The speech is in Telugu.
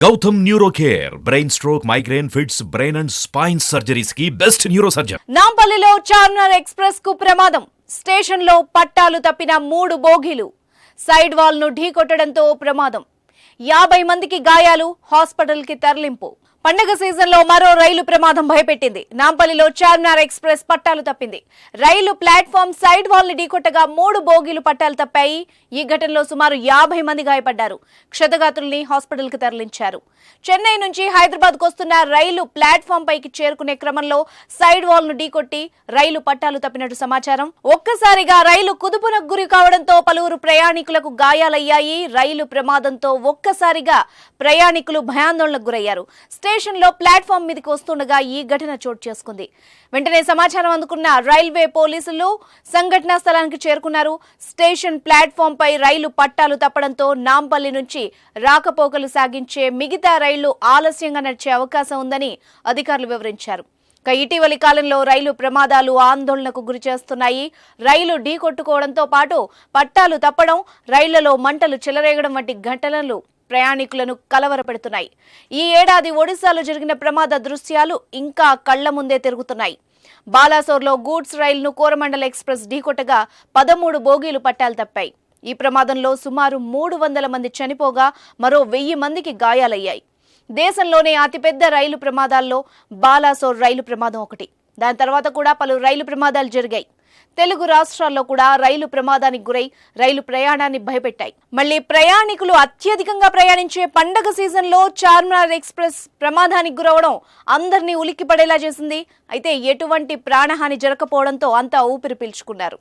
Gautam neuro care brain stroke migraine fits brain and spine surgeries కి బెస్ట్ న్యూరో సర్జన్. నాంపల్లిలో చార్మినార్ ఎక్స్ప్రెస్ కు ప్రమాదం. స్టేషన్ లో పట్టాలు తప్పిన 3 బోగీలు. సైడ్ వాల్ ను ఢీకొట్టడంతో ప్రమాదం. 50 మందికి గాయాలు, హాస్పిటల్ కి తరలింపు. పండగ సీజన్ లో మరో రైలు ప్రమాదం భయపెట్టింది. నాంపల్లిలో చార్మినార్ ఎక్స్ప్రెస్ పట్టాలు తప్పింది. రైలు ప్లాట్ఫామ్ సైడ్ వాల్ ని ఢీకొట్టగా 3 బోగీలు పట్టాలు తప్పాయి. ఈ ఘటనలో సుమారు 50 మంది గాయపడ్డారు. క్షతగాత్రుల్ని హాస్పిటల్ కి తరలించారు. చెన్నై నుంచి హైదరాబాద్ కు వస్తున్న రైలు ప్లాట్ఫామ్ పైకి చేరుకునే క్రమంలో సైడ్ వాల్ ను ఢీకొట్టి రైలు పట్టాలు తప్పినట్టు సమాచారం. ఒక్కసారిగా రైలు కుదుపునకు గురి కావడంతో పలువురు ప్రయాణికులకు గాయాలయ్యాయి. రైలు ప్రమాదంతో ఒక్కసారిగా ప్రయాణికులు భయాందోళనకు గురయ్యారు. స్టేషన్ లో ప్లాట్ఫామ్ మీదకి వస్తుండగా ఈ ఘటన చోటు చేసుకుంది. వెంటనే సమాచారం అందుకున్న రైల్వే పోలీసులు సంఘటనా స్థలానికి చేరుకున్నారు. స్టేషన్ ప్లాట్ఫామ్ పై రైలు పట్టాలు తప్పడంతో నాంపల్లి నుంచి రాకపోకలు సాగించే మిగతా రైళ్లు ఆలస్యంగా నడిచే అవకాశం ఉందని అధికారులు వివరించారు. ఇటీవలి కాలంలో రైలు ప్రమాదాలు ఆందోళనకు గురి చేస్తున్నాయి. రైలు ఢీకొట్టుకోవడంతో పాటు పట్టాలు తప్పడం, రైళ్లలో మంటలు చెలరేగడం వంటి ఘటనలు ప్రయాణికులను కలవరపెడుతున్నాయి. ఈ ఏడాది ఒడిశాలో జరిగిన ప్రమాద దృశ్యాలు ఇంకా కళ్ల ముందే తిరుగుతున్నాయి. బాలాసోర్లో గూడ్స్ రైలును కోరమండల్ ఎక్స్ప్రెస్ ఢీకొట్టగా 13 బోగీలు పట్టాలు తప్పాయి. ఈ ప్రమాదంలో సుమారు 300 మంది చనిపోగా మరో 1000 మందికి గాయాలయ్యాయి. దేశంలోనే అతిపెద్ద రైలు ప్రమాదాల్లో బాలాసోర్ రైలు ప్రమాదం ఒకటి. దాని తర్వాత కూడా పలు రైలు ప్రమాదాలు జరిగాయి. తెలుగు రాష్ట్రాల్లో కూడా రైలు ప్రమాదానికి గురై రైలు ప్రయాణాన్ని భయపెట్టాయి. మళ్లీ ప్రయాణికులు అత్యధికంగా ప్రయాణించే పండగ సీజన్లో చార్మినార్ ఎక్స్ప్రెస్ ప్రమాదానికి గురవడం అందరినీ ఉలిక్కిపడేలా చేసింది. అయితే ఎటువంటి ప్రాణహాని జరగకపోవడంతో అంతా ఊపిరి పీల్చుకున్నారు.